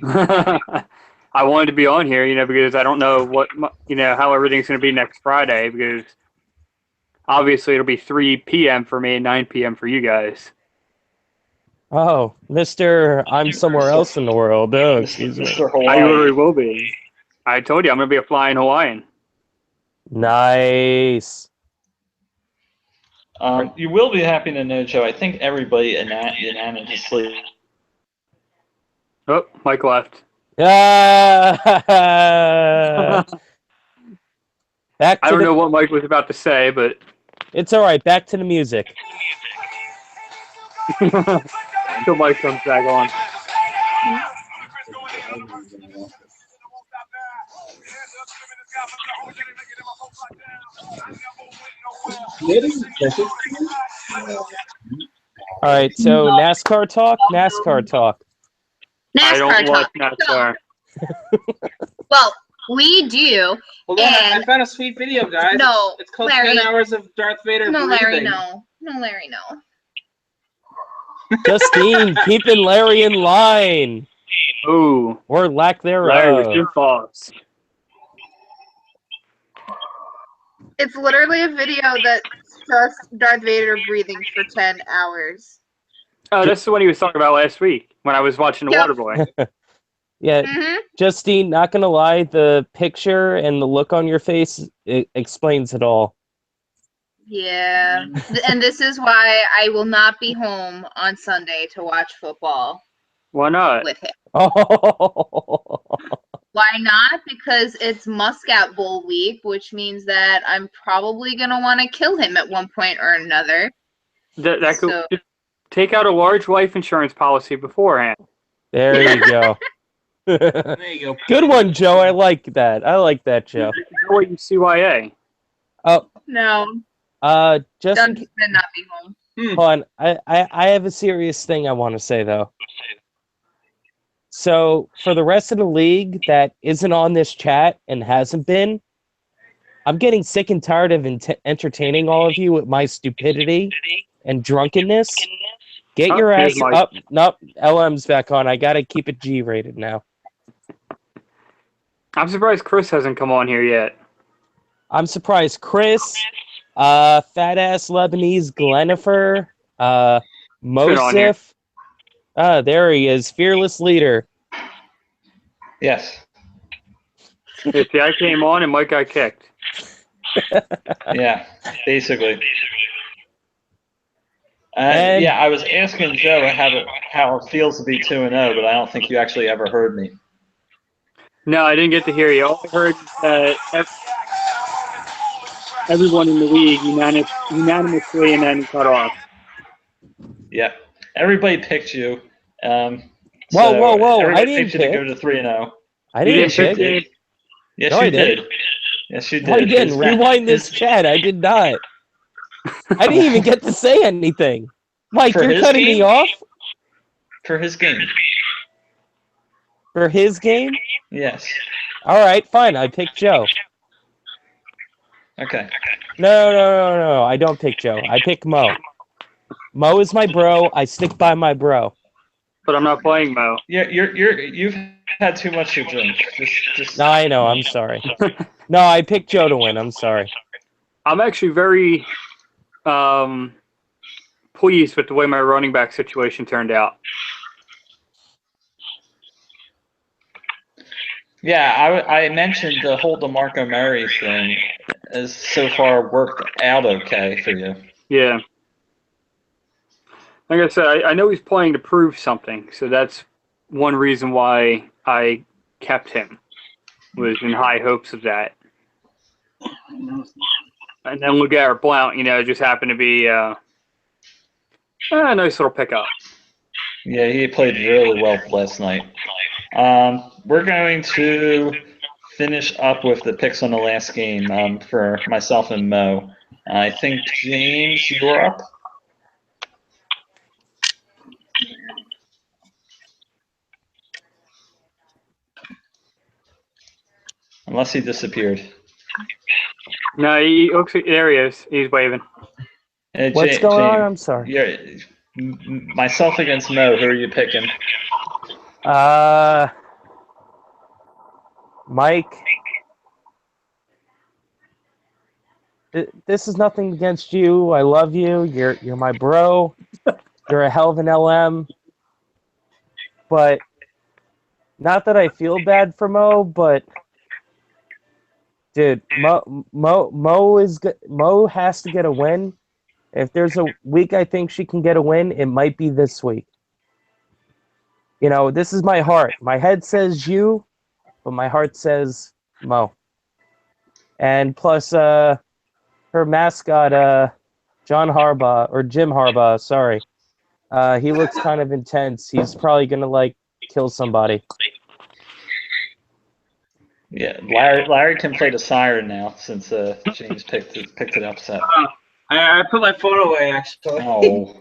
I wanted to be on here, because I don't know how everything's going to be next Friday, because obviously it'll be 3 p.m. for me and 9 p.m. for you guys. Oh, Mr. I'm somewhere else in the world. Oh, excuse me. Mr. Hawaii. I literally will be. I told you I'm going to be a flying Hawaiian. Nice. You will be happy to know, Joe, I think everybody unanimously. Oh, Mike left. I don't know what Mike was about to say, but it's all right. Back to the music. Until Mike comes back on. All right, so NASCAR talk. NASCAR talk. I don't NASCAR watch talk. NASCAR. Well, we do. Hold on, I And- found a sweet video, guys. No, It's called Larry. 10 Hours of Darth Vader No, Breathing. Larry, no. No, Larry, no. Justine, keeping Larry in line, Ooh, or lack Larry was thereof. your boss. It's literally a video that's just Darth Vader breathing for 10 hours. Oh, that's the one he was talking about last week when I was watching The Yep. Waterboy. Yeah, Mm-hmm. Justine, not gonna lie, the picture and the look on your face explains it all. Yeah. And this is why I will not be home on Sunday to watch football Why not? with him. Oh, Why not? Because it's Muscat Bowl week, which means that I'm probably going to want to kill him at one point or another. That could So- just take out a large life insurance policy beforehand. there you go. There you go. Good one, Joe. I like that. I like that, Joe. Or you CYA. No, Just in Doug's going to not be home. hold on. I have a serious thing I want to say though. So for the rest of the league that isn't on this chat and hasn't been, I'm getting sick and tired of entertaining all of you with my stupidity and drunkenness. Get Oh, your here's ass Mike. up. Nope, LM's back on. I gotta keep it G-rated now. I'm surprised Chris hasn't come on here yet. I'm surprised Chris, fat ass Lebanese Glenifer, been on here. Mosif. There he is, fearless leader. Yes. Yeah, see, I came on and Mike got kicked. Yeah. Basically. And- yeah, I was asking Joe how it feels to be 2-0, but I don't think you actually ever heard me. No, I didn't get to hear you. All I heard that everyone in the league unanimously and then cut off. Yeah. Everybody picked you. Whoa, So whoa, whoa. I everybody didn't picked you to pick. go to 3-0. I You didn't didn't pick pick. me? Yes, No, you I didn't. did. Yes, you did. No, I didn't. His- Rewind this his- chat. I did not. I didn't even get to say anything. Mike, For you're his cutting me game? off For his game. for his game? Yes. All right, fine. I picked Joe. Okay. No. I don't pick Joe. I pick Mo. Mo is my bro. I stick by my bro. But I'm not playing Mo. Yeah, you've had too much to drink. Just. No, I know. I'm sorry. No, I picked Joe to win. I'm sorry. I'm actually very pleased with the way my running back situation turned out. Yeah, I mentioned the whole DeMarco Murray thing has so far worked out okay for you. Yeah. Like I said, I know he's playing to prove something, so that's one reason why I kept him, was in high hopes of that. And then LeGarrette Blount, just happened to be a nice little pickup. Yeah, he played really well last night. We're going to finish up with the picks on the last game for myself and Mo. I think, James, you're up. Unless he disappeared. No, he looks like, there he is. He's waving. What's going on? James, I'm sorry. myself against Mo, who are you picking? Mike. This is nothing against you. I love you. You're my bro. You're a hell of an LM. But not that I feel bad for Mo, but dude, Mo has to get a win. If there's a week I think she can get a win, it might be this week. This is my heart. My head says you, but my heart says Mo. And plus, her mascot, Jim Harbaugh, sorry. He looks kind of intense. He's probably gonna kill somebody. Yeah, Larry can play the siren now since James picked it upset. I put my phone away, actually. Oh.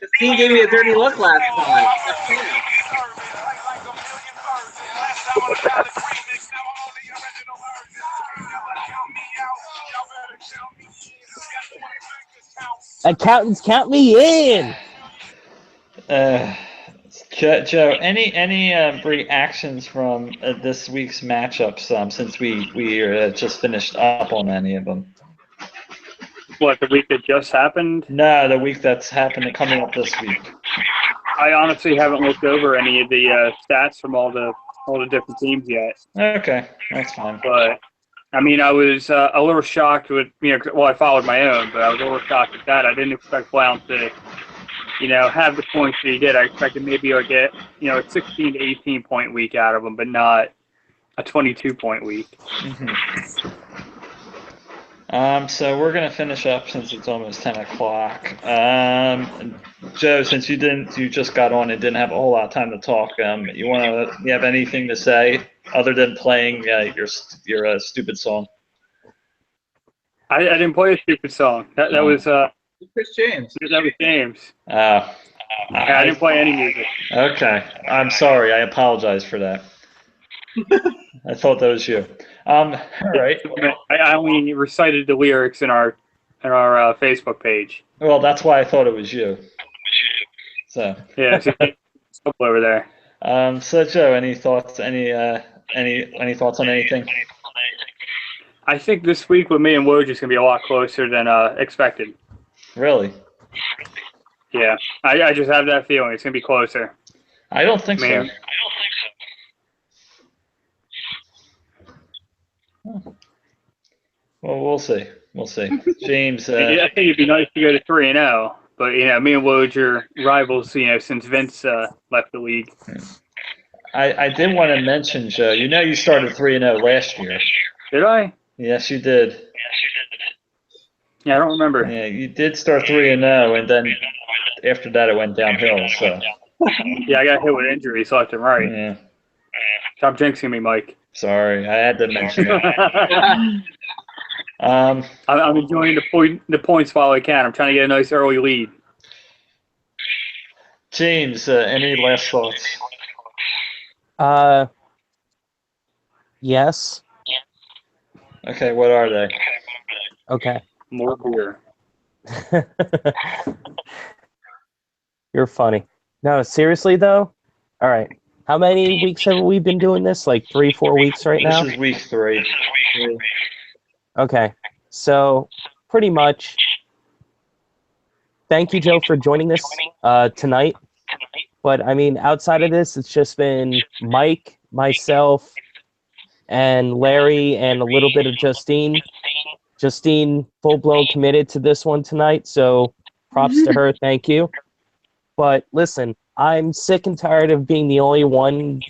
The team gave me a dirty look last time. Accountants, count me in. Joe, any reactions from this week's matchups since we just finished up on any of them? What, the week that just happened? No, the week that's happened coming up this week. I honestly haven't looked over any of the stats from all the different teams yet. Okay, that's fine. But I mean, I was a little shocked with I followed my own, but I was a little shocked at that. I didn't expect Blount to have the points that he did. I expected maybe I'd get a 16 to 18 point week out of him, but not a 22-point week. Mm-hmm. So we're gonna finish up since it's almost 10 o'clock. Joe, since you just got on and didn't have a whole lot of time to talk. You have anything to say other than playing your stupid song? I didn't play a stupid song. That was Chris James. That was James. I didn't play any music. Okay, I'm sorry. I apologize for that. I thought that was you. All right. I only recited the lyrics in our Facebook page. Well, that's why I thought it was you. So yeah, over there. So Joe, any thoughts? Any thoughts on anything? I think this week with me and Woj is gonna be a lot closer than expected. Really? Yeah, I just have that feeling it's gonna be closer. I don't think so. Well, we'll see. We'll see. James. I think it'd be nice to go to 3-0, but me and Woj are rivals. Since Vince left the league. I did want to mention, Joe. You started 3-0 last year. Did I? Yes, you did. Yeah, I don't remember. Yeah, you did start 3-0, and then after that it went downhill. So. Yeah, I got hit with injuries left and right. Yeah. Stop jinxing me, Mike. Sorry, I had to mention it. I'm enjoying the points while I can. I'm trying to get a nice early lead. James, any last thoughts? Yes. Okay, what are they? Okay. More beer. You're funny. No, seriously though? All right. How many weeks have we been doing this? Like 3-4 weeks right now? This is week 3. Okay. So pretty much, thank you, Joe, for joining this tonight. But I mean, outside of this, it's just been Mike, myself, and Larry, and a little bit of Justine. Justine, full-blown committed to this one tonight, so props to her. Thank you. But listen, I'm sick and tired of being the only one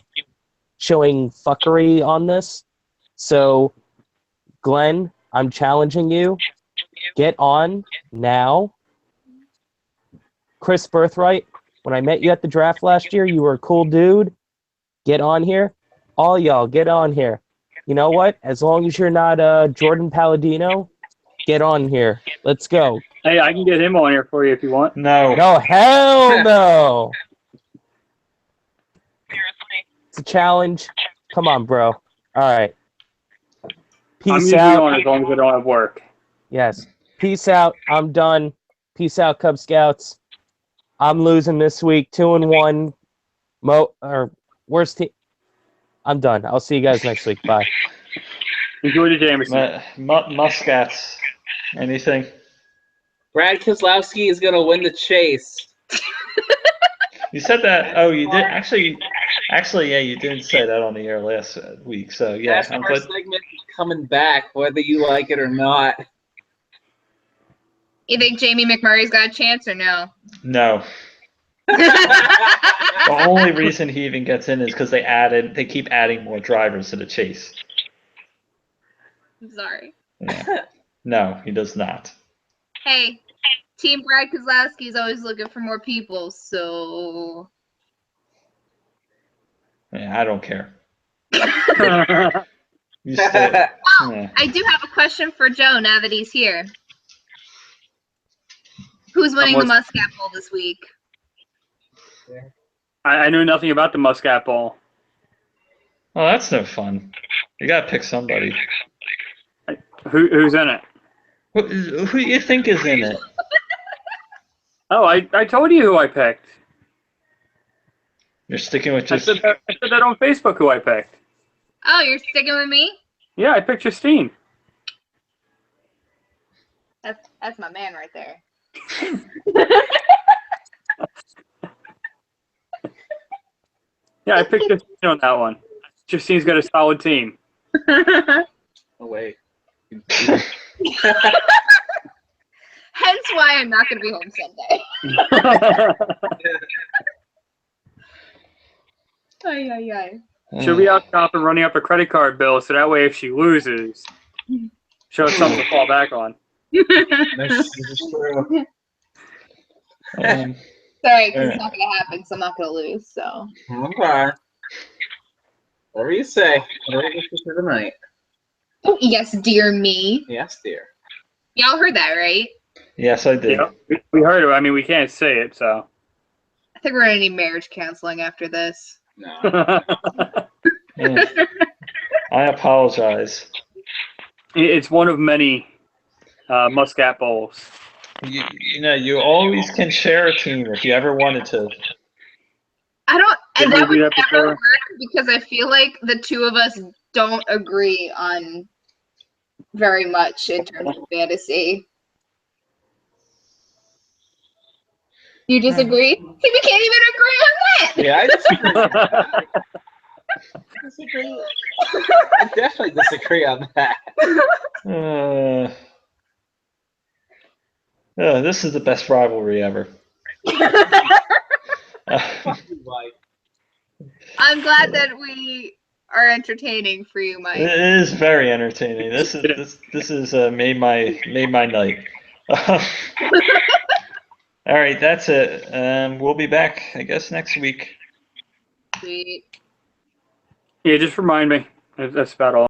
showing fuckery on this. So, Glenn, I'm challenging you. Get on now. Chris Birthright, when I met you at the draft last year, you were a cool dude. Get on here. All y'all, get on here. You know what? As long as you're not Jordan Palladino, get on here. Let's go. Hey, I can get him on here for you if you want. No. No, hell no. It's a challenge. Come on, bro. All right. I'm Peace usually out. on as long as I don't have work. Yes. Peace out. I'm done. Peace out, Cub Scouts. I'm losing this week. 2-1. Worst team. I'm done. I'll see you guys next week. Bye. Enjoy the Jameson. Muscats. Anything? Brad Keselowski is going to win the chase. You said that. Oh, you did. Actually, yeah, you didn't say that on the air last week. So, yeah. NASCAR segment is coming back, whether you like it or not. You think Jamie McMurray's got a chance or no? No. The only reason he even gets in is because they keep adding more drivers to the chase. I'm sorry. Yeah. No, he does not. Hey, Team Brad Keselowski is always looking for more people, so. Yeah, I don't care. You still, yeah. I do have a question for Joe now that he's here. Who's winning the Muscat Bowl this week? I knew nothing about the Muscat Bowl. Oh, that's no fun. You gotta pick somebody. Who's in it? Who do you think is in it? Oh, I told you who I picked. You're sticking with I just. said that on Facebook who I picked. Oh, you're sticking with me? Yeah, I picked Justine. That's my man right there. Yeah, I picked Justine on that one. Justine's got a solid team. Oh wait. Hence why I'm not going to be home Sunday. Ay, ay, ay. She'll be out top and running up a credit card bill, so that way if she loses, she'll have something to fall back on. This is true. Sorry, because it's not going to happen, so I'm not going to lose. So. Okay. Whatever you say. Whatever you say for the night. Yes, dear me. Yes, dear. Y'all heard that, right? Yes, I did. Yeah, we heard it. I mean, we can't say it, so. I think we're going to need marriage counseling after this. No. Yeah. I apologize. It's one of many Muscat Bowls. You always can share a team if you ever wanted to. I don't, and Didn't that we would do that never before? work because I feel like the two of us don't agree on very much in terms of fantasy. You disagree? See, we can't even agree on that. Yeah, I disagree. I definitely disagree on that. This is the best rivalry ever. I'm glad that we are entertaining for you, Mike. It is very entertaining. This is made my night. All right, that's it. We'll be back, I guess, next week. Sweet. Yeah, just remind me. That's about all.